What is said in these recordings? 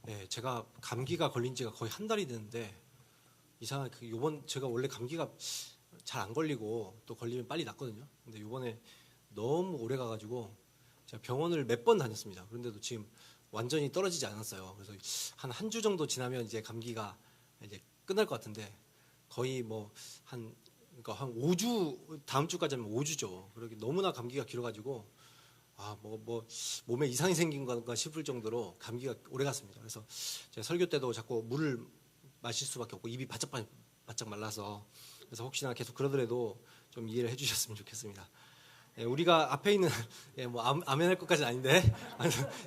네, 제가 감기가 걸린 지가 거의 한 달이 됐는데 이상하게 요번 제가 원래 감기가 잘 안 걸리고 또 걸리면 빨리 낫거든요. 근데 요번에 너무 오래 가가지고 제가 병원을 몇 번 다녔습니다. 그런데도 지금 완전히 떨어지지 않았어요. 그래서 한 주 정도 지나면 이제 감기가 이제 끝날 것 같은데 거의 그러니까 한 5주 다음 주까지 하면 5주죠. 그렇게 너무나 감기가 길어가지고 몸에 이상이 생긴 건가 싶을 정도로 감기가 오래 갔습니다. 그래서 제가 설교 때도 자꾸 물을 마실 수밖에 없고 입이 바짝 말라서 그래서 혹시나 계속 그러더라도 좀 이해를 해주셨으면 좋겠습니다. 예, 우리가 앞에 있는 아멘할 것까지는 아닌데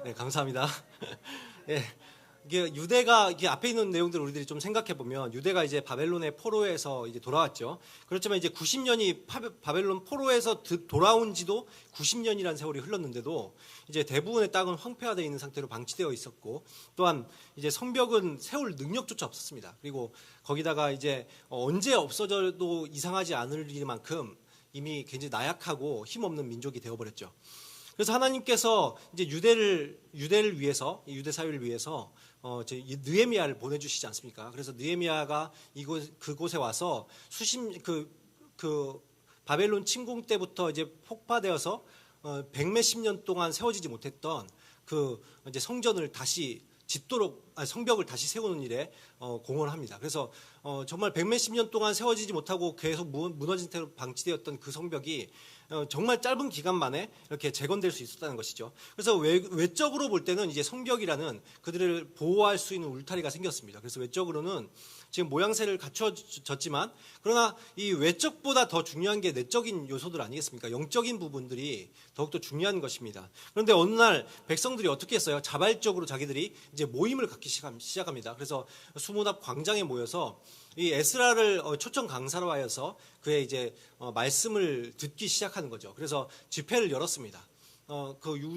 네, 감사합니다. 예, 이게 유대가 이게 앞에 있는 내용들을 우리들이 좀 생각해 보면 유대가 이제 바벨론의 포로에서 이제 돌아왔죠. 그렇지만 이제 90년이 바벨론 포로에서 돌아온 지도 90년이라는 세월이 흘렀는데도 이제 대부분의 땅은 황폐화되어 있는 상태로 방치되어 있었고 또한 이제 성벽은 세울 능력조차 없었습니다. 그리고 거기다가 이제 언제 없어져도 이상하지 않을 일만큼 이미 굉장히 나약하고 힘없는 민족이 되어버렸죠. 그래서 하나님께서 이제 유대를 위해서 유대 사회를 위해서 느헤미야를 보내주시지 않습니까? 그래서 느헤미야가 그곳에 와서 그 바벨론 침공 때부터 이제 폭파되어서 백몇십 년 동안 세워지지 못했던 그 이제 성전을 다시 성벽을 다시 세우는 일에 공헌을 합니다. 그래서 정말 백몇십 년 동안 세워지지 못하고 계속 무너진 채로 방치되었던 그 성벽이 정말 짧은 기간 만에 이렇게 재건될 수 있었다는 것이죠. 그래서 외적으로 볼 때는 이제 성벽이라는 그들을 보호할 수 있는 울타리가 생겼습니다. 그래서 외적으로는 지금 모양새를 갖춰졌지만 그러나 이 외적보다 더 중요한 게 내적인 요소들 아니겠습니까? 영적인 부분들이 더욱더 중요한 것입니다. 그런데 어느 날 백성들이 어떻게 했어요? 자발적으로 자기들이 이제 모임을 갖기 시작합니다. 그래서 수문 앞 광장에 모여서 이 에스라를 초청 강사로 하여서 그의 이제 말씀을 듣기 시작하는 거죠. 그래서 집회를 열었습니다.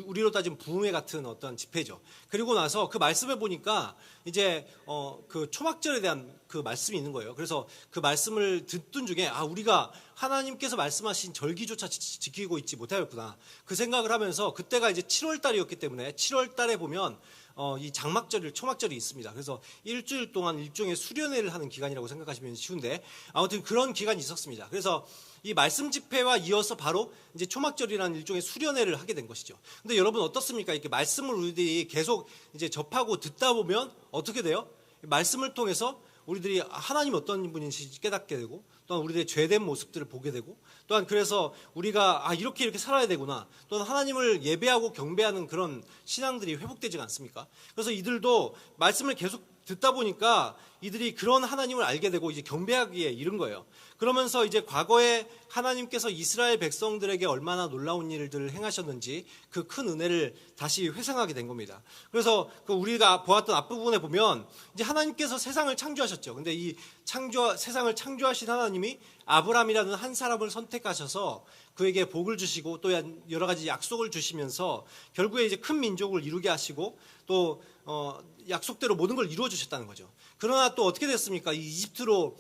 우리로 따지면 부흥회 같은 어떤 집회죠. 그리고 나서 그 말씀을 보니까 이제 그 초막절에 대한 그 말씀이 있는 거예요. 그래서 그 말씀을 듣던 중에 우리가 하나님께서 말씀하신 절기조차 지키고 있지 못하였구나. 그 생각을 하면서 그때가 이제 7월 달이었기 때문에 7월 달에 보면 이 초막절이 있습니다. 그래서 일주일 동안 일종의 수련회를 하는 기간이라고 생각하시면 쉬운데 아무튼 그런 기간이 있었습니다. 그래서 이 말씀 집회와 이어서 바로 이제 초막절이라는 일종의 수련회를 하게 된 것이죠. 근데 여러분 어떻습니까? 이렇게 말씀을 우리들이 계속 이제 접하고 듣다 보면 어떻게 돼요? 말씀을 통해서 우리들이 하나님 어떤 분인지 깨닫게 되고 또한 우리들의 죄된 모습들을 보게 되고 또한 그래서 우리가 이렇게 살아야 되구나 또한 하나님을 예배하고 경배하는 그런 신앙들이 회복되지 않습니까? 그래서 이들도 말씀을 계속 듣다 보니까 이들이 그런 하나님을 알게 되고 이제 경배하기에 이른 거예요. 그러면서 이제 과거에 하나님께서 이스라엘 백성들에게 얼마나 놀라운 일들을 행하셨는지 그 큰 은혜를 다시 회상하게 된 겁니다. 그래서 우리가 보았던 앞부분에 보면 이제 하나님께서 세상을 창조하셨죠. 근데 이 세상을 창조하신 하나님이 아브람이라는 한 사람을 선택하셔서 그에게 복을 주시고 또 여러 가지 약속을 주시면서 결국에 이제 큰 민족을 이루게 하시고 또 약속대로 모든 걸 이루어 주셨다는 거죠. 그러나 또 어떻게 됐습니까? 이 이집트로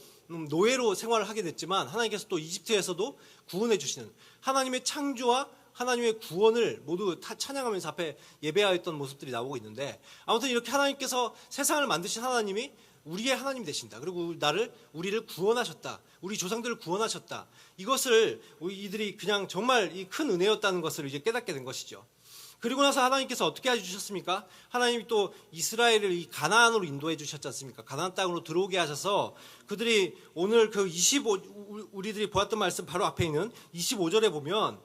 노예로 생활을 하게 됐지만 하나님께서 또 이집트에서도 구원해 주시는 하나님의 창조와 하나님의 구원을 모두 찬양하면서 앞에 예배하였던 모습들이 나오고 있는데 아무튼 이렇게 하나님께서 세상을 만드신 하나님이 우리의 하나님이 되신다. 그리고 우리를 구원하셨다. 우리 조상들을 구원하셨다. 이것을 이들이 그냥 정말 이 큰 은혜였다는 것을 이제 깨닫게 된 것이죠. 그리고 나서 하나님께서 어떻게 해주셨습니까? 하나님이 또 이스라엘을 이 가나안으로 인도해 주셨지 않습니까? 가나안 땅으로 들어오게 하셔서 그들이 오늘 우리들이 보았던 말씀 바로 앞에 있는 25절에 보면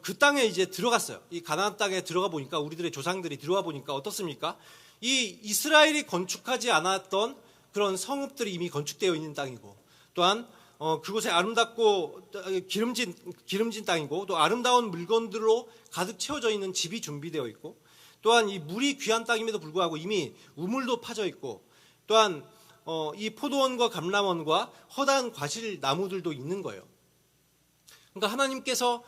그 땅에 이제 들어갔어요. 이 가나안 땅에 들어가 보니까 우리들의 조상들이 들어가 보니까 어떻습니까? 이 이스라엘이 건축하지 않았던 그런 성읍들이 이미 건축되어 있는 땅이고 또한 그곳에 아름답고 기름진 땅이고 또 아름다운 물건들로 가득 채워져 있는 집이 준비되어 있고 또한 이 물이 귀한 땅임에도 불구하고 이미 우물도 파져 있고 또한 이 포도원과 감람원과 허다한 과실 나무들도 있는 거예요. 그러니까 하나님께서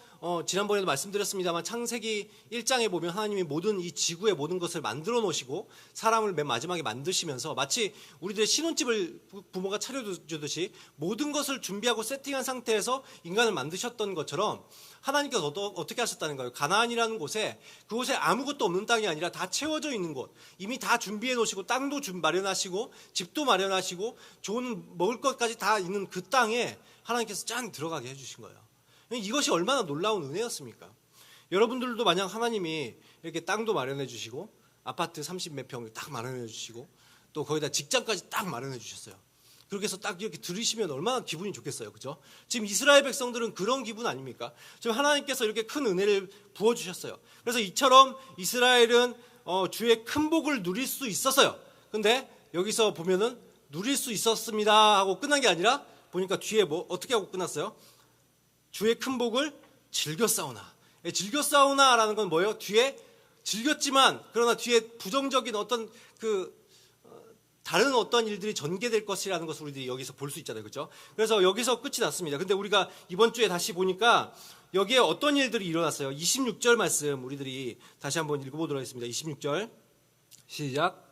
지난번에도 말씀드렸습니다만 창세기 1장에 보면 하나님이 모든 이 지구의 모든 것을 만들어 놓으시고 사람을 맨 마지막에 만드시면서 마치 우리들의 신혼집을 부모가 차려주듯이 모든 것을 준비하고 세팅한 상태에서 인간을 만드셨던 것처럼 하나님께서 어떻게 하셨다는 거예요? 가나안이라는 곳에, 그곳에 아무것도 없는 땅이 아니라 다 채워져 있는 곳, 이미 다 준비해 놓으시고 땅도 마련하시고 집도 마련하시고 좋은 먹을 것까지 다 있는 그 땅에 하나님께서 짠 들어가게 해주신 거예요. 이것이 얼마나 놀라운 은혜였습니까? 여러분들도 만약 하나님이 이렇게 땅도 마련해 주시고 아파트 30몇 평을 딱 마련해 주시고 또 거기다 직장까지 딱 마련해 주셨어요. 그렇게 해서 딱 이렇게 들으시면 얼마나 기분이 좋겠어요. 그죠? 지금 이스라엘 백성들은 그런 기분 아닙니까? 지금 하나님께서 이렇게 큰 은혜를 부어주셨어요. 그래서 이처럼 이스라엘은 주의 큰 복을 누릴 수 있었어요. 근데 여기서 보면은 누릴 수 있었습니다 하고 끝난 게 아니라 보니까 뒤에 어떻게 하고 끝났어요? 주의 큰 복을 즐겨 싸우나. 즐겨 싸우나라는 건 뭐예요? 뒤에 즐겼지만 그러나 뒤에 부정적인 어떤 다른 어떤 일들이 전개될 것이라는 것을 우리들이 여기서 볼 수 있잖아요. 그렇죠? 그래서 여기서 끝이 났습니다. 근데 우리가 이번 주에 다시 보니까 여기에 어떤 일들이 일어났어요. 26절 말씀 우리들이 다시 한번 읽어보도록 하겠습니다. 26절 시작.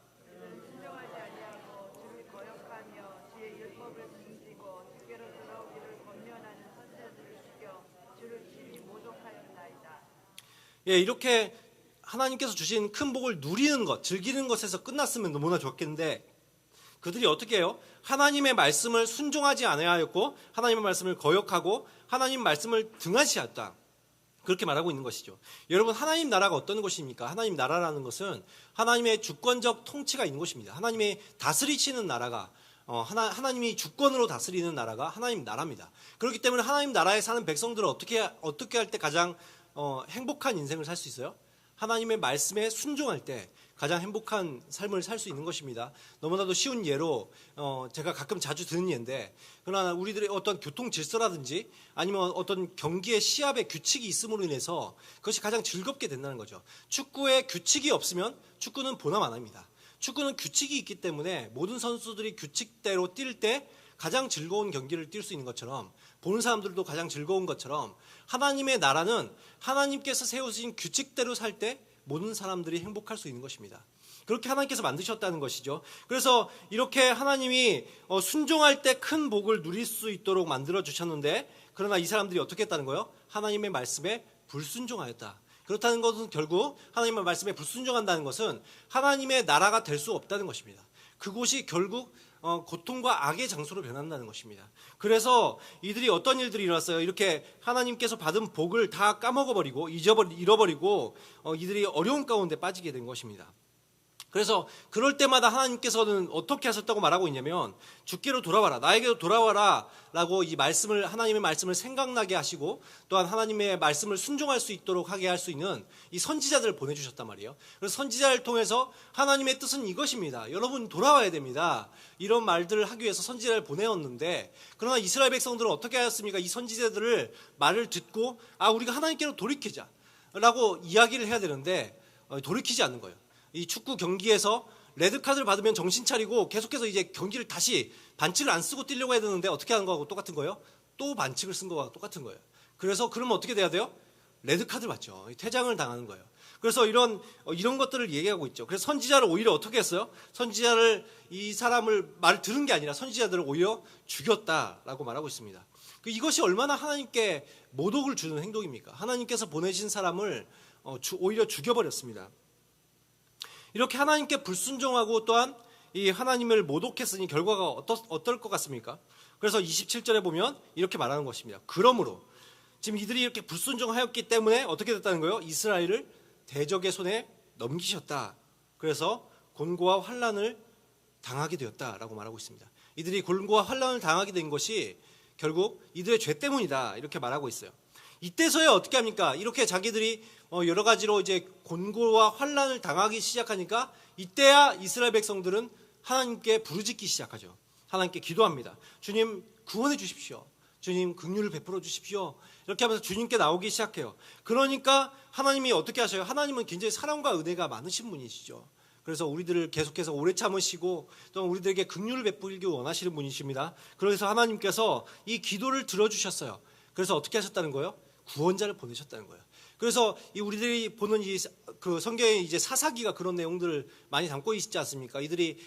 예, 이렇게 하나님께서 주신 큰 복을 누리는 것, 즐기는 것에서 끝났으면 너무나 좋겠는데 그들이 어떻게 해요? 하나님의 말씀을 순종하지 아니하였고 하나님의 말씀을 거역하고 하나님 말씀을 등한시했다. 그렇게 말하고 있는 것이죠. 여러분, 하나님 나라가 어떤 것입니까? 하나님 나라라는 것은 하나님의 주권적 통치가 있는 것입니다. 하나님의 다스리시는 나라가 하나님이 주권으로 다스리는 나라가 하나님 나라입니다. 그렇기 때문에 하나님 나라에 사는 백성들은 어떻게 할 때 가장 행복한 인생을 살 수 있어요? 하나님의 말씀에 순종할 때 가장 행복한 삶을 살 수 있는 것입니다. 너무나도 쉬운 예로 제가 가끔 자주 듣는 예인데, 그러나 우리들의 어떤 교통 질서라든지 아니면 어떤 경기의 시합의 규칙이 있음으로 인해서 그것이 가장 즐겁게 된다는 거죠. 축구에 규칙이 없으면 축구는 보람 안 합니다. 축구는 규칙이 있기 때문에 모든 선수들이 규칙대로 뛸 때 가장 즐거운 경기를 뛸 수 있는 것처럼, 보는 사람들도 가장 즐거운 것처럼 하나님의 나라는 하나님께서 세우신 규칙대로 살 때 모든 사람들이 행복할 수 있는 것입니다. 그렇게 하나님께서 만드셨다는 것이죠. 그래서 이렇게 하나님이 순종할 때 큰 복을 누릴 수 있도록 만들어 주셨는데, 그러나 이 사람들이 어떻게 했다는 거예요? 하나님의 말씀에 불순종하였다. 그렇다는 것은 결국 하나님의 말씀에 불순종한다는 것은 하나님의 나라가 될 수 없다는 것입니다. 그곳이 결국 고통과 악의 장소로 변한다는 것입니다. 그래서 이들이 어떤 일들이 일어났어요? 이렇게 하나님께서 받은 복을 다 까먹어버리고 잃어버리고 이들이 어려운 가운데 빠지게 된 것입니다. 그래서 그럴 때마다 하나님께서는 어떻게 하셨다고 말하고 있냐면, 주께로 돌아와라, 나에게로 돌아와라 라고 이 말씀을, 하나님의 말씀을 생각나게 하시고 또한 하나님의 말씀을 순종할 수 있도록 하게 할 수 있는 이 선지자들을 보내주셨단 말이에요. 그래서 선지자를 통해서 하나님의 뜻은 이것입니다, 여러분 돌아와야 됩니다, 이런 말들을 하기 위해서 선지자를 보내었는데, 그러나 이스라엘 백성들은 어떻게 하였습니까? 이 선지자들을 말을 듣고 우리가 하나님께로 돌이키자 라고 이야기를 해야 되는데 돌이키지 않는 거예요. 이 축구 경기에서 레드카드를 받으면 정신 차리고 계속해서 이제 경기를 다시 반칙을 안 쓰고 뛰려고 해야 되는데 어떻게 하는 거하고 똑같은 거예요? 또 반칙을 쓴 거와 똑같은 거예요. 그래서 그러면 어떻게 돼야 돼요? 레드카드를 받죠. 퇴장을 당하는 거예요. 그래서 이런 것들을 얘기하고 있죠. 그래서 선지자를 오히려 어떻게 했어요? 선지자를, 이 사람을 말을 들은 게 아니라 선지자들을 오히려 죽였다라고 말하고 있습니다. 이것이 얼마나 하나님께 모독을 주는 행동입니까? 하나님께서 보내신 사람을 오히려 죽여버렸습니다. 이렇게 하나님께 불순종하고 또한 이 하나님을 모독했으니 결과가 어떨 것 같습니까? 그래서 27절에 보면 이렇게 말하는 것입니다. 그러므로, 지금 이들이 이렇게 불순종하였기 때문에 어떻게 됐다는 거예요? 이스라엘을 대적의 손에 넘기셨다. 그래서 곤고와 환난을 당하게 되었다라고 말하고 있습니다. 이들이 곤고와 환난을 당하게 된 것이 결국 이들의 죄 때문이다, 이렇게 말하고 있어요. 이때서야 어떻게 합니까? 이렇게 자기들이 여러 가지로 이제 곤고와 환난을 당하기 시작하니까 이때야 이스라엘 백성들은 하나님께 부르짖기 시작하죠. 하나님께 기도합니다. 주님 구원해 주십시오. 주님 긍휼을 베풀어 주십시오. 이렇게 하면서 주님께 나오기 시작해요. 그러니까 하나님이 어떻게 하셔요? 하나님은 굉장히 사랑과 은혜가 많으신 분이시죠. 그래서 우리들을 계속해서 오래 참으시고 또 우리들에게 긍휼을 베풀기 원하시는 분이십니다. 그래서 하나님께서 이 기도를 들어주셨어요. 그래서 어떻게 하셨다는 거예요? 구원자를 보내셨다는 거예요. 그래서 이 우리들이 보는 이 그 성경에 이제 사사기가 그런 내용들을 많이 담고 있지 않습니까? 이들이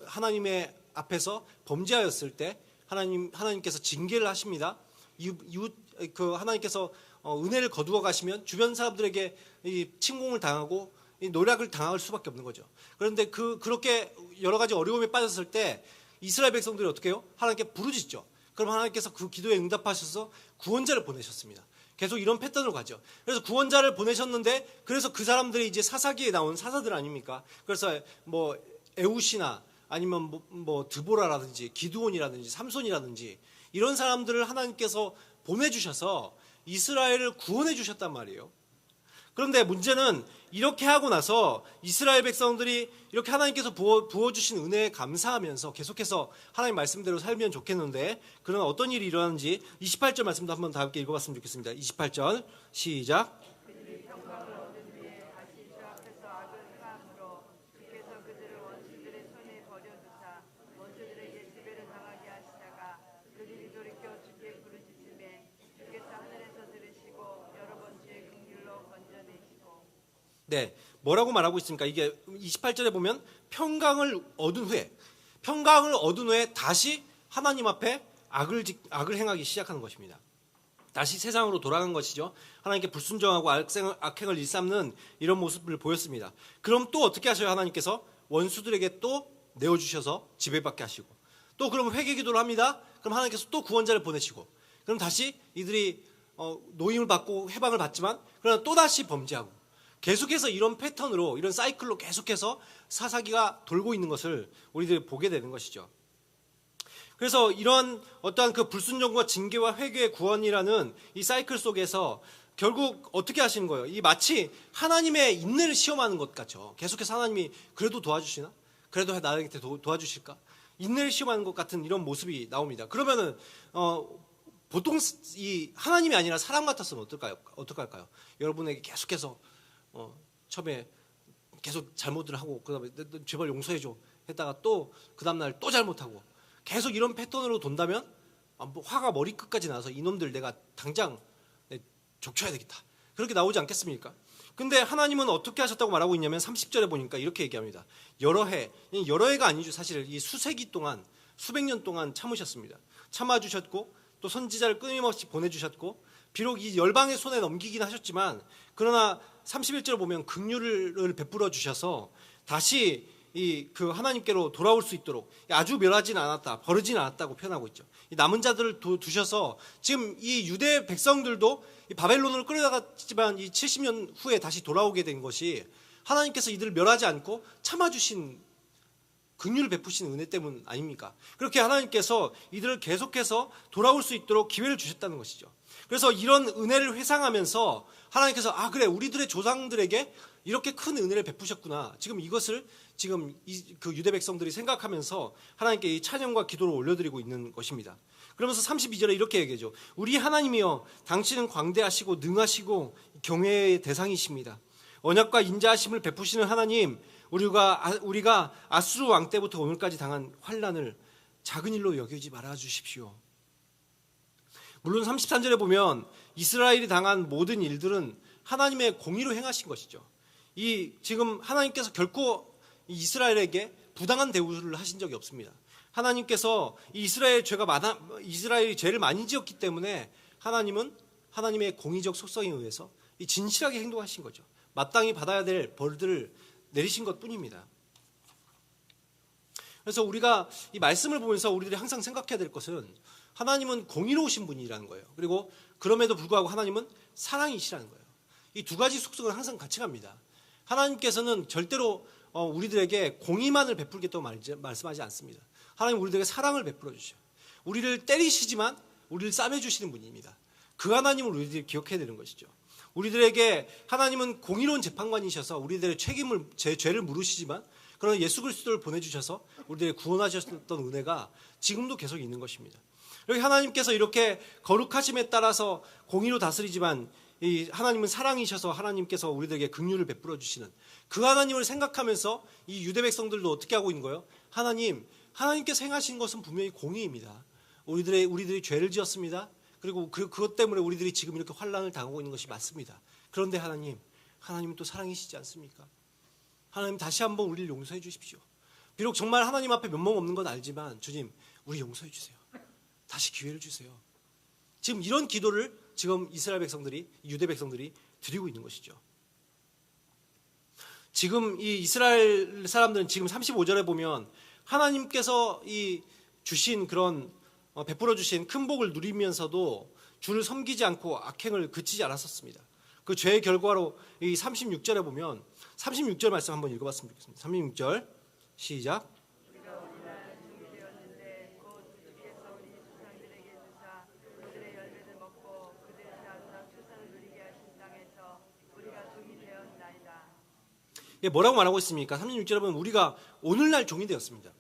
하나님의 앞에서 범죄하였을 때 하나님께서 징계를 하십니다. 그 하나님께서 은혜를 거두어 가시면 주변 사람들에게 이 침공을 당하고 이 노략을 당할 수밖에 없는 거죠. 그런데 그렇게 여러 가지 어려움에 빠졌을 때 이스라엘 백성들이 어떻게 해요? 하나님께 부르짖죠. 그럼 하나님께서 그 기도에 응답하셔서 구원자를 보내셨습니다. 계속 이런 패턴으로 가죠. 그래서 구원자를 보내셨는데, 그래서 그 사람들이 이제 사사기에 나온 사사들 아닙니까? 그래서 뭐 에웃이나 아니면 뭐 드보라라든지 기드온이라든지 삼손이라든지 이런 사람들을 하나님께서 보내주셔서 이스라엘을 구원해 주셨단 말이에요. 그런데 문제는 이렇게 하고 나서 이스라엘 백성들이 이렇게 하나님께서 부어주신 은혜에 감사하면서 계속해서 하나님 말씀대로 살면 좋겠는데, 그러나 어떤 일이 일어나는지 28절 말씀도 한번 다 함께 읽어봤으면 좋겠습니다. 28절 시작. 네, 뭐라고 말하고 있습니까? 이게 28절에 보면 평강을 얻은 후에 다시 하나님 앞에 악을 행하기 시작하는 것입니다. 다시 세상으로 돌아간 것이죠. 하나님께 불순종하고 악행을 일삼는 이런 모습을 보였습니다. 그럼 또 어떻게 하셔요? 하나님께서 원수들에게 또 내어주셔서 지배받게 하시고, 또 그러면 회개기도를 합니다. 그럼 하나님께서 또 구원자를 보내시고, 그럼 다시 이들이 노임을 받고 해방을 받지만 그러나 또 다시 범죄하고, 계속해서 이런 패턴으로, 이런 사이클로 계속해서 사사기가 돌고 있는 것을 우리들이 보게 되는 것이죠. 그래서 이런 어떠한 그 불순종과 징계와 회개의 구원이라는 이 사이클 속에서 결국 어떻게 하시는 거예요? 이 마치 하나님의 인내를 시험하는 것 같죠. 계속해서 하나님이 그래도 도와주시나? 그래도 나에게 도와주실까? 인내를 시험하는 것 같은 이런 모습이 나옵니다. 그러면은 보통 이 하나님이 아니라 사람 같았으면 어떡할까요? 여러분에게 계속해서 처음에 계속 잘못을 하고, 그 다음에 제발 용서해줘 했다가 또 그 다음날 또 잘못하고, 계속 이런 패턴으로 돈다면 화가 머리끝까지 나서 이놈들 내가 당장 족쳐야 되겠다, 그렇게 나오지 않겠습니까? 근데 하나님은 어떻게 하셨다고 말하고 있냐면 30절에 보니까 이렇게 얘기합니다. 여러 해가 아니죠. 사실 이 수세기 동안, 수백 년 동안 참으셨습니다. 참아주셨고, 또 선지자를 끊임없이 보내주셨고, 비록 이 열방의 손에 넘기긴 하셨지만, 그러나 31절을 보면 긍휼을 베풀어 주셔서 다시 그 하나님께로 돌아올 수 있도록 아주 멸하지는 않았다, 버리지는 않았다고 표현하고 있죠. 이 남은 자들을 두셔서 지금 이 유대 백성들도 이 바벨론으로 끌려갔지만 이 70년 후에 다시 돌아오게 된 것이 하나님께서 이들을 멸하지 않고 참아주신, 긍휼을 베푸신 은혜 때문 아닙니까? 그렇게 하나님께서 이들을 계속해서 돌아올 수 있도록 기회를 주셨다는 것이죠. 그래서 이런 은혜를 회상하면서 하나님께서 그래, 우리들의 조상들에게 이렇게 큰 은혜를 베푸셨구나, 지금 이것을 지금 그 유대 백성들이 생각하면서 하나님께 이 찬양과 기도를 올려드리고 있는 것입니다. 그러면서 32절에 이렇게 얘기하죠. 우리 하나님이여, 당신은 광대하시고 능하시고 경외의 대상이십니다. 언약과 인자하심을 베푸시는 하나님, 우리가 아수르 왕 때부터 오늘까지 당한 환난을 작은 일로 여기지 말아 주십시오. 물론 33절에 보면 이스라엘이 당한 모든 일들은 하나님의 공의로 행하신 것이죠. 지금 하나님께서 결코 이스라엘에게 부당한 대우를 하신 적이 없습니다. 하나님께서 이스라엘이 죄를 많이 지었기 때문에 하나님은 하나님의 공의적 속성에 의해서 진실하게 행동하신 거죠. 마땅히 받아야 될 벌들을 내리신 것뿐입니다. 그래서 우리가 이 말씀을 보면서 우리들이 항상 생각해야 될 것은 하나님은 공의로우신 분이라는 거예요. 그리고 그럼에도 불구하고 하나님은 사랑이시라는 거예요. 이 두 가지 속성은 항상 같이 갑니다. 하나님께서는 절대로 우리들에게 공의만을 베풀겠다고 말씀하지 않습니다. 하나님 우리들에게 사랑을 베풀어 주셔요. 우리를 때리시지만 우리를 싸매주시는 분입니다. 그 하나님을 우리들이 기억해야 되는 것이죠. 우리들에게 하나님은 공의로운 재판관이셔서 우리들의 죄를 물으시지만, 그러나 예수 그리스도를 보내주셔서 우리들의 구원하셨던 은혜가 지금도 계속 있는 것입니다. 여기 하나님께서 이렇게 거룩하심에 따라서 공의로 다스리지만 이 하나님은 사랑이셔서 하나님께서 우리들에게 긍휼을 베풀어 주시는 그 하나님을 생각하면서 이 유대 백성들도 어떻게 하고 있는 거예요? 하나님께서 행하신 것은 분명히 공의입니다. 우리들이 죄를 지었습니다. 그리고 그것 때문에 우리들이 지금 이렇게 환난을 당하고 있는 것이 맞습니다. 그런데 하나님은 또 사랑이시지 않습니까? 하나님 다시 한번 우리를 용서해 주십시오. 비록 정말 하나님 앞에 면목 없는 건 알지만 주님 우리 용서해 주세요. 다시 기회를 주세요. 지금 이런 기도를 지금 이스라엘 백성들이, 유대 백성들이 드리고 있는 것이죠. 지금 이 이스라엘 사람들은 지금 35절에 보면 하나님께서 이 주신 그런 베풀어 주신 큰 복을 누리면서도 주를 섬기지 않고 악행을 그치지 않았었습니다. 그 죄의 결과로 이 36절에 보면 36절 말씀 한번 읽어봤으면 좋겠습니다. 36절 시작. 뭐라고 말하고 있습니까? 36절에 보면 우리가 오늘날 종이 되었습니다.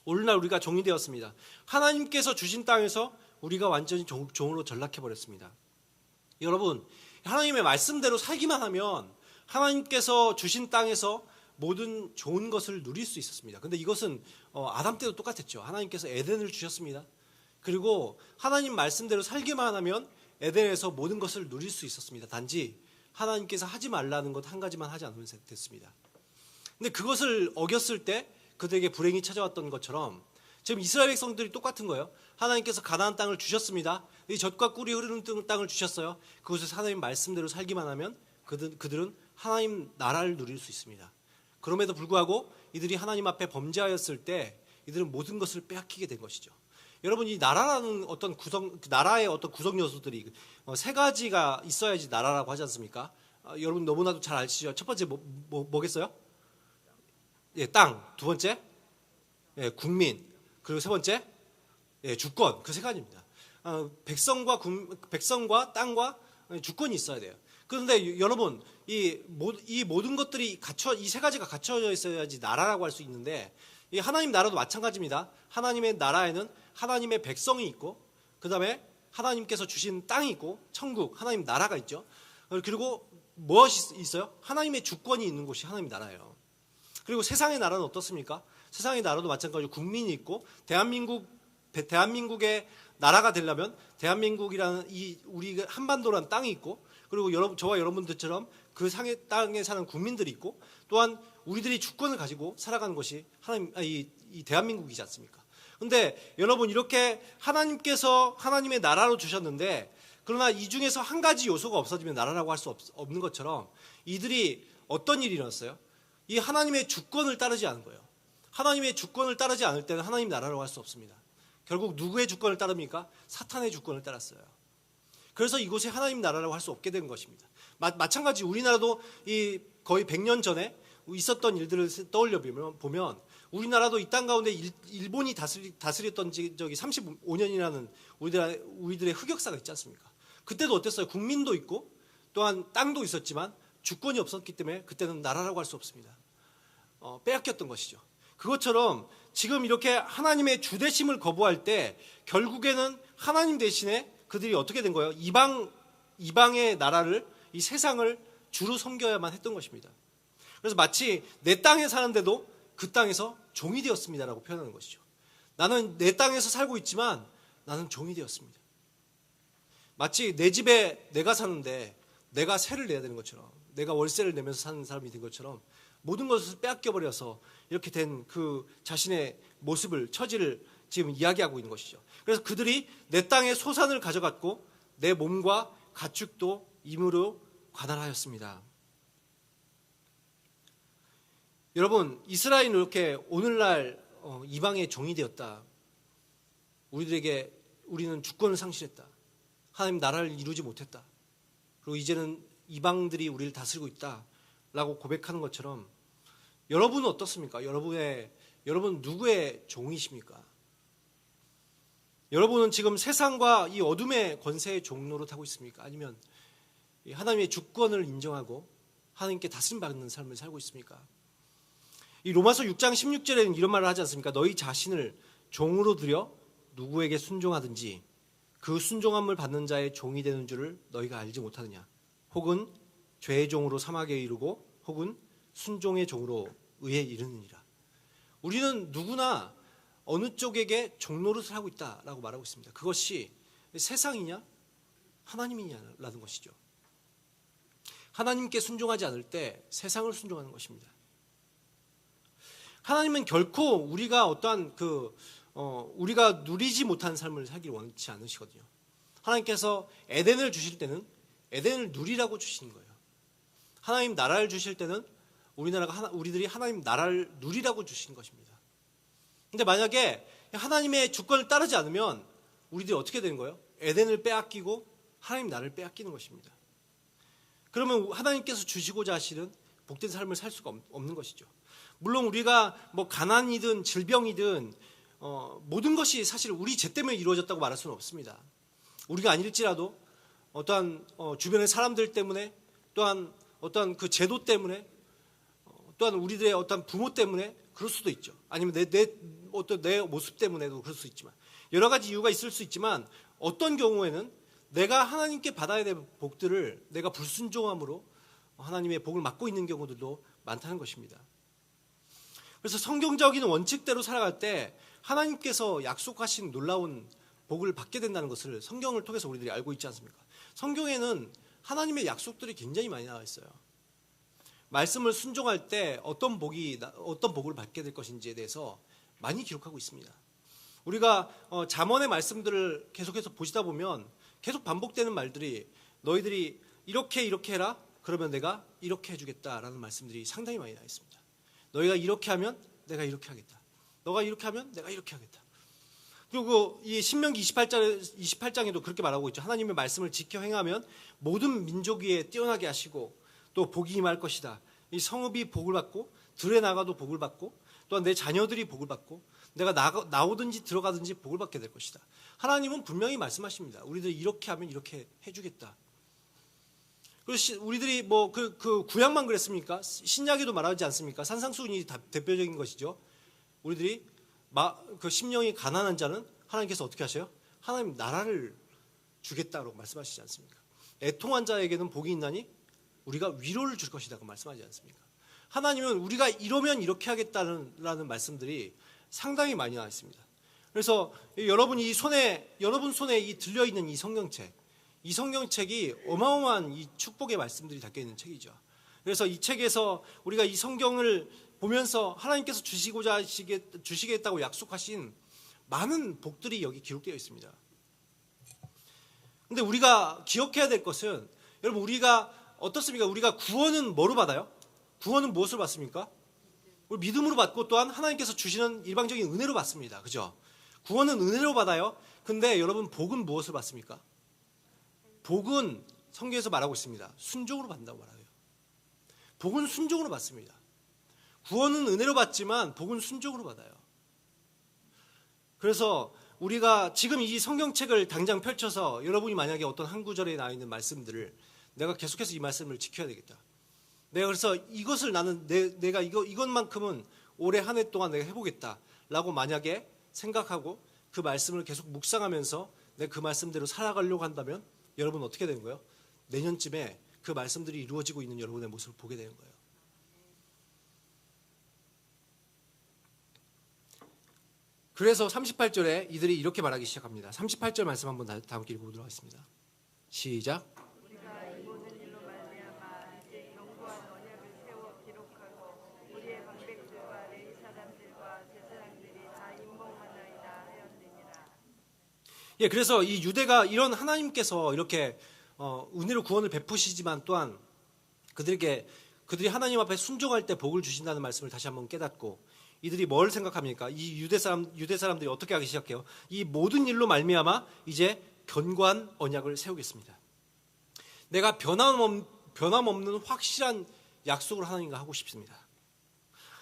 오늘날 우리가 종이 되었습니다. 하나님께서 주신 땅에서 우리가 완전히 종으로 전락해버렸습니다. 여러분, 하나님의 말씀대로 살기만 하면 하나님께서 주신 땅에서 모든 좋은 것을 누릴 수 있었습니다. 근데 이것은 아담 때도 똑같았죠. 하나님께서 에덴을 주셨습니다. 그리고 하나님 말씀대로 살기만 하면 에덴에서 모든 것을 누릴 수 있었습니다. 단지 하나님께서 하지 말라는 것 한 가지만 하지 않으면 됐습니다. 근데 그것을 어겼을 때 그들에게 불행이 찾아왔던 것처럼 지금 이스라엘 백성들이 똑같은 거예요. 하나님께서 가나안 땅을 주셨습니다. 이 젖과 꿀이 흐르는 땅을 주셨어요. 그곳에서 하나님 말씀대로 살기만 하면 그들은 하나님 나라를 누릴 수 있습니다. 그럼에도 불구하고 이들이 하나님 앞에 범죄하였을 때 이들은 모든 것을 빼앗기게 된 것이죠. 여러분, 이 나라라는 어떤 나라의 어떤 구성 요소들이 세 가지가 있어야지 나라라고 하지 않습니까? 여러분 너무나도 잘 아시죠? 첫 번째 뭐겠어요? 예, 땅. 두 번째, 예, 국민. 그리고 세 번째, 예, 주권. 그 세 가지입니다. 백성과 땅과 주권이 있어야 돼요. 그런데 여러분, 이 모든 것들이 이 세 가지가 갖춰져 있어야지 나라라고 할 수 있는데, 이 하나님 나라도 마찬가지입니다. 하나님의 나라에는 하나님의 백성이 있고, 그 다음에 하나님께서 주신 땅이 있고, 천국, 하나님 나라가 있죠. 그리고 무엇이 있어요? 하나님의 주권이 있는 곳이 하나님 나라예요. 그리고 세상의 나라는 어떻습니까? 세상의 나라도 마찬가지로 국민이 있고, 대한민국의 나라가 되려면 대한민국이라는 우리 한반도라는 땅이 있고, 그리고 저와 여러분들처럼 그 땅에 사는 국민들이 있고, 또한 우리들이 주권을 가지고 살아가는 것이 이 대한민국이지 않습니까? 그런데 여러분, 이렇게 하나님께서 하나님의 나라로 주셨는데, 그러나 이 중에서 한 가지 요소가 없어지면 나라라고 할 수 없는 것처럼 이들이 어떤 일이 일어났어요? 이 하나님의 주권을 따르지 않은 거예요. 하나님의 주권을 따르지 않을 때는 하나님 나라라고 할 수 없습니다. 결국 누구의 주권을 따릅니까? 사탄의 주권을 따랐어요. 그래서 이곳이 하나님 나라라고 할 수 없게 된 것입니다. 마찬가지 우리나라도 거의 100년 전에 있었던 일들을 떠올려 보면 우리나라도 이 땅 가운데 일본이 다스렸던 적이 35년이라는 우리들의 흑역사가 있지 않습니까? 그때도 어땠어요? 국민도 있고 또한 땅도 있었지만 주권이 없었기 때문에 그때는 나라라고 할 수 없습니다. 빼앗겼던 것이죠. 그것처럼 지금 이렇게 하나님의 주대심을 거부할 때 결국에는 하나님 대신에 그들이 어떻게 된 거예요? 이방의 나라를, 이 세상을 주로 섬겨야만 했던 것입니다. 그래서 마치 내 땅에 사는데도 그 땅에서 종이 되었습니다라고 표현하는 것이죠. 나는 내 땅에서 살고 있지만 나는 종이 되었습니다. 마치 내 집에 내가 사는데 내가 세를 내야 되는 것처럼, 내가 월세를 내면서 사는 사람이 된 것처럼 모든 것을 빼앗겨버려서 이렇게 된 그 자신의 모습을, 처지를 지금 이야기하고 있는 것이죠. 그래서 그들이 내 땅의 소산을 가져갔고 내 몸과 가축도 임으로 관할하였습니다. 여러분, 이스라엘은 이렇게 오늘날 이방의 종이 되었다. 우리는 주권을 상실했다. 하나님 나라를 이루지 못했다. 그리고 이제는 이방들이 우리를 다스리고 있다라고 고백하는 것처럼 여러분은 어떻습니까? 여러분 누구의 종이십니까? 여러분은 지금 세상과 이 어둠의 권세의 종로로 타고 있습니까? 아니면 하나님의 주권을 인정하고 하나님께 다스림받는 삶을 살고 있습니까? 이 로마서 6장 16절에는 이런 말을 하지 않습니까? 너희 자신을 종으로 들여 누구에게 순종하든지 그 순종함을 받는 자의 종이 되는 줄을 너희가 알지 못하느냐? 혹은 죄의 종으로 사막에 이르고 혹은 순종의 종으로 의에 이르느니라. 우리는 누구나 어느 쪽에게 종노릇을 하고 있다라고 말하고 있습니다. 그것이 세상이냐 하나님이냐라는 것이죠. 하나님께 순종하지 않을 때 세상을 순종하는 것입니다. 하나님은 결코 우리가 어떠한 우리가 누리지 못한 삶을 살기를 원치 않으시거든요. 하나님께서 에덴을 주실 때는 에덴을 누리라고 주시는 거예요. 하나님 나라를 주실 때는 우리들이 하나님 나라를 누리라고 주신 것입니다. 근데 만약에 하나님의 주권을 따르지 않으면 우리들이 어떻게 되는 거예요? 에덴을 빼앗기고 하나님 나라를 빼앗기는 것입니다. 그러면 하나님께서 주시고자 하시는 복된 삶을 살 수가 없는 것이죠. 물론 우리가 뭐 가난이든 질병이든 모든 것이 사실 우리 죄 때문에 이루어졌다고 말할 수는 없습니다. 우리가 아닐지라도 어떠한 주변의 사람들 때문에, 또한 어떠한 그 제도 때문에, 또한 우리들의 어떠한 부모 때문에 그럴 수도 있죠. 아니면 내 모습 때문에도 그럴 수 있지만, 여러 가지 이유가 있을 수 있지만 어떤 경우에는 내가 하나님께 받아야 될 복들을 내가 불순종함으로 하나님의 복을 막고 있는 경우들도 많다는 것입니다. 그래서 성경적인 원칙대로 살아갈 때 하나님께서 약속하신 놀라운 복을 받게 된다는 것을 성경을 통해서 우리들이 알고 있지 않습니까? 성경에는 하나님의 약속들이 굉장히 많이 나와 있어요. 말씀을 순종할 때 어떤 복을 받게 될 것인지에 대해서 많이 기록하고 있습니다. 우리가 잠언의 말씀들을 계속해서 보시다 보면 계속 반복되는 말들이, 너희들이 이렇게 해라, 그러면 내가 이렇게 해주겠다라는 말씀들이 상당히 많이 나와 있습니다. 너희가 이렇게 하면 내가 이렇게 하겠다. 너가 이렇게 하면 내가 이렇게 하겠다. 그리고 이 신명기 28장에도 그렇게 말하고 있죠. 하나님의 말씀을 지켜 행하면 모든 민족 위에 뛰어나게 하시고 또 복이 임할 것이다. 이 성읍이 복을 받고 들에 나가도 복을 받고 또한 내 자녀들이 복을 받고 내가 나오든지 들어가든지 복을 받게 될 것이다. 하나님은 분명히 말씀하십니다. 우리들이 이렇게 하면 이렇게 해주겠다. 우리들이 뭐 그 구약만 그랬습니까? 신약에도 말하지 않습니까? 산상수훈이 대표적인 것이죠. 우리들이 그 심령이 가난한 자는 하나님께서 어떻게 하셔요? 하나님 나라를 주겠다고 말씀하시지 않습니까? 애통한 자에게는 복이 있나니 우리가 위로를 줄 것이라고 말씀하지 않습니까? 하나님은 우리가 이러면 이렇게 하겠다는 말씀들이 상당히 많이 나와 있습니다. 그래서 여러분 손에 이 들려 있는 이 성경책이 어마어마한 이 축복의 말씀들이 담겨 있는 책이죠. 그래서 이 책에서 우리가 이 성경을 보면서 하나님께서 주시겠다고 약속하신 많은 복들이 여기 기록되어 있습니다. 근데 우리가 기억해야 될 것은, 여러분 우리가 어떻습니까? 우리가 구원은 뭐로 받아요? 구원은 무엇으로 받습니까? 우리 믿음으로 받고 또한 하나님께서 주시는 일방적인 은혜로 받습니다. 그죠? 구원은 은혜로 받아요. 근데 여러분 복은 무엇으로 받습니까? 복은 성경에서 말하고 있습니다. 순종으로 받는다고 말해요. 복은 순종으로 받습니다. 구원은 은혜로 받지만 복은 순종으로 받아요. 그래서 우리가 지금 이 성경책을 당장 펼쳐서 여러분이 만약에 어떤 한 구절에 나와 있는 말씀들을 내가 계속해서 이 말씀을 지켜야 되겠다. 내가 그래서 이것을 나는 내가 이것만큼은 올해 한 해 동안 내가 해보겠다라고 만약에 생각하고 그 말씀을 계속 묵상하면서 내가 그 말씀대로 살아가려고 한다면 여러분 어떻게 되는 거예요? 내년쯤에 그 말씀들이 이루어지고 있는 여러분의 모습을 보게 되는 거예요. 그래서 38절에 이들이 이렇게 말하기 시작합니다. 38절 말씀 한번 다 함께 읽어보도록 하겠습니다. 시작. 우리가 이 모든 일로 말미암아 이제 견고한 언약을 세워 기록하고 우리의 방백들과 레위 사람들과 제사장들이 다 임목하나이다 하였느니라. 예, 그래서 이 유대가 이런 하나님께서 이렇게 은혜로 구원을 베푸시지만 또한 그들이 하나님 앞에 순종할 때 복을 주신다는 말씀을 다시 한번 깨닫고, 이들이 뭘 생각합니까? 이 유대 사람들이 어떻게 하기 시작해요? 이 모든 일로 말미암아 이제 견고한 언약을 세우겠습니다. 내가 변함없는 확실한 약속을 하나님과 하고 싶습니다.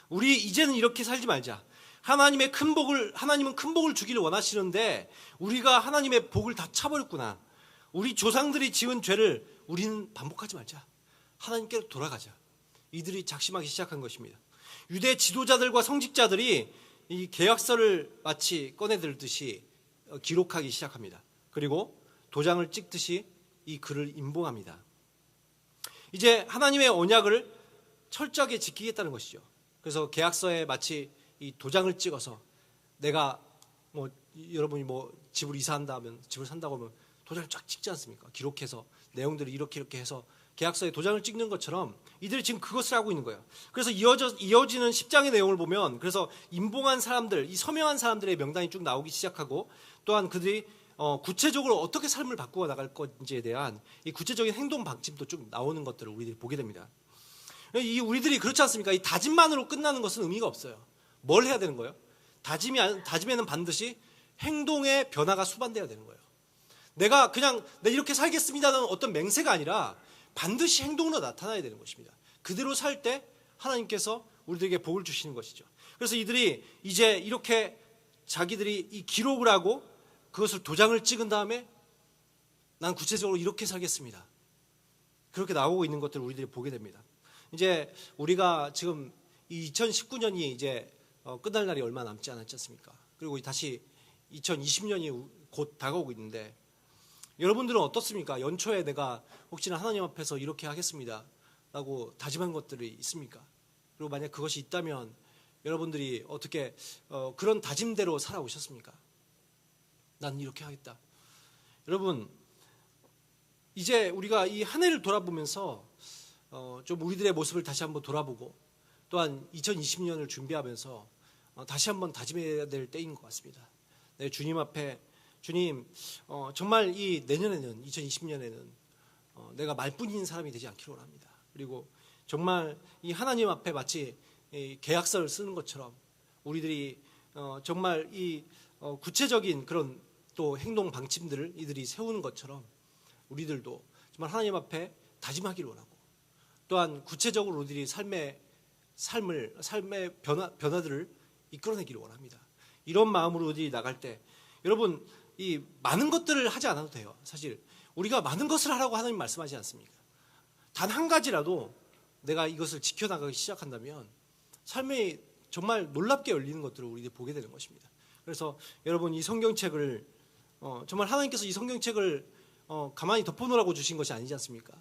우리 이제는 이렇게 살지 말자. 하나님은 큰 복을 주기를 원하시는데 우리가 하나님의 복을 다 차버렸구나. 우리 조상들이 지은 죄를 우리는 반복하지 말자. 하나님께로 돌아가자. 이들이 작심하기 시작한 것입니다. 유대 지도자들과 성직자들이 이 계약서를 마치 꺼내들듯이 기록하기 시작합니다. 그리고 도장을 찍듯이 이 글을 임봉합니다. 이제 하나님의 언약을 철저하게 지키겠다는 것이죠. 그래서 계약서에 마치 이 도장을 찍어서 내가 여러분이 뭐 집을 이사한다 하면 집을 산다고 하면 도장을 쫙 찍지 않습니까? 기록해서 내용들을 이렇게 해서 계약서에 도장을 찍는 것처럼 이들이 지금 그것을 하고 있는 거예요. 그래서 이어지는 10장의 내용을 보면 그래서 임봉한 사람들, 이 서명한 사람들의 명단이 쭉 나오기 시작하고 또한 그들이 구체적으로 어떻게 삶을 바꾸어 나갈 건지에 대한 이 구체적인 행동 방침도 쭉 나오는 것들을 우리들이 보게 됩니다. 우리들이 그렇지 않습니까? 이 다짐만으로 끝나는 것은 의미가 없어요. 뭘 해야 되는 거예요? 다짐에는 반드시 행동의 변화가 수반돼야 되는 거예요. 내가 그냥 이렇게 살겠습니다는 어떤 맹세가 아니라 반드시 행동으로 나타나야 되는 것입니다. 그대로 살 때 하나님께서 우리들에게 복을 주시는 것이죠. 그래서 이들이 이제 이렇게 자기들이 이 기록을 하고 그것을 도장을 찍은 다음에 난 구체적으로 이렇게 살겠습니다. 그렇게 나오고 있는 것들을 우리들이 보게 됩니다. 이제 우리가 지금 이 2019년이 이제 끝날 날이 얼마 남지 않았지 않습니까? 그리고 다시 2020년이 곧 다가오고 있는데 여러분들은 어떻습니까? 연초에 내가 혹시나 하나님 앞에서 이렇게 하겠습니다 라고 다짐한 것들이 있습니까? 그리고 만약 그것이 있다면 여러분들이 어떻게 그런 다짐대로 살아오셨습니까? 난 이렇게 하겠다. 여러분 이제 우리가 이 한 해를 돌아보면서 좀 우리들의 모습을 다시 한번 돌아보고 또한 2020년을 준비하면서 다시 한번 다짐해야 될 때인 것 같습니다. 네, 주님 앞에 주님 정말 이 내년에는 2020년에는 내가 말뿐인 사람이 되지 않기를 원합니다. 그리고 정말 이 하나님 앞에 마치 이 계약서를 쓰는 것처럼 우리들이 정말 이 구체적인 그런 또 행동 방침들을 이들이 세우는 것처럼 우리들도 정말 하나님 앞에 다짐하기를 원하고 또한 구체적으로 우리들이 삶의 변화들을 이끌어내기를 원합니다. 이런 마음으로 우리들이 나갈 때 여러분 이 많은 것들을 하지 않아도 돼요. 사실 우리가 많은 것을 하라고 하나님 말씀하지 않습니까? 단 한 가지라도 내가 이것을 지켜나가기 시작한다면 삶이 정말 놀랍게 열리는 것들을 우리들이 보게 되는 것입니다. 그래서 여러분 이 성경책을 정말 하나님께서 이 성경책을 가만히 덮어놓으라고 주신 것이 아니지 않습니까?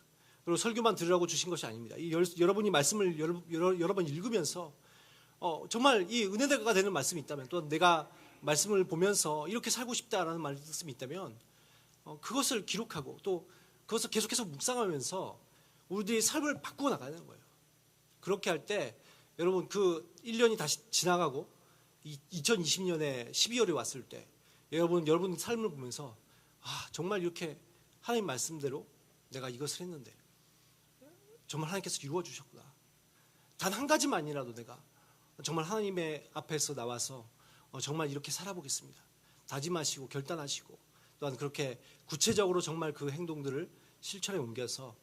그리고 설교만 들으라고 주신 것이 아닙니다. 여러분이 말씀을 여러 번 읽으면서 정말 이 은혜가 되는 말씀이 있다면 또 내가 말씀을 보면서 이렇게 살고 싶다라는 말씀이 있다면 그것을 기록하고 또 그것을 계속해서 묵상하면서 우리들이 삶을 바꾸어 나가야 되는 거예요. 그렇게 할 때 여러분 그 1년이 다시 지나가고 2020년에 12월이 왔을 때 여러분 삶을 보면서 정말 이렇게 하나님 말씀대로 내가 이것을 했는데 정말 하나님께서 이루어 주셨구나. 단 한 가지만이라도 내가 정말 하나님의 앞에서 나와서 정말 이렇게 살아보겠습니다. 다짐하시고 결단하시고 또한 그렇게 구체적으로 정말 그 행동들을 실천에 옮겨서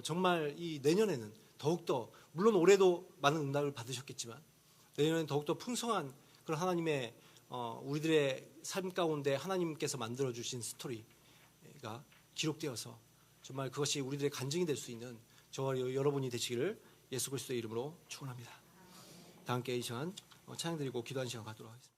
정말 이 내년에는 더욱더 물론 올해도 많은 응답을 받으셨겠지만 내년에는 더욱더 풍성한 그런 하나님의 우리들의 삶 가운데 하나님께서 만들어주신 스토리가 기록되어서 정말 그것이 우리들의 간증이 될 수 있는 저와 여러분이 되시기를 예수 그리스도의 이름으로 축원합니다. 다 함께 이 시간 찬양드리고 기도하는 시간 갖도록 하겠습니다.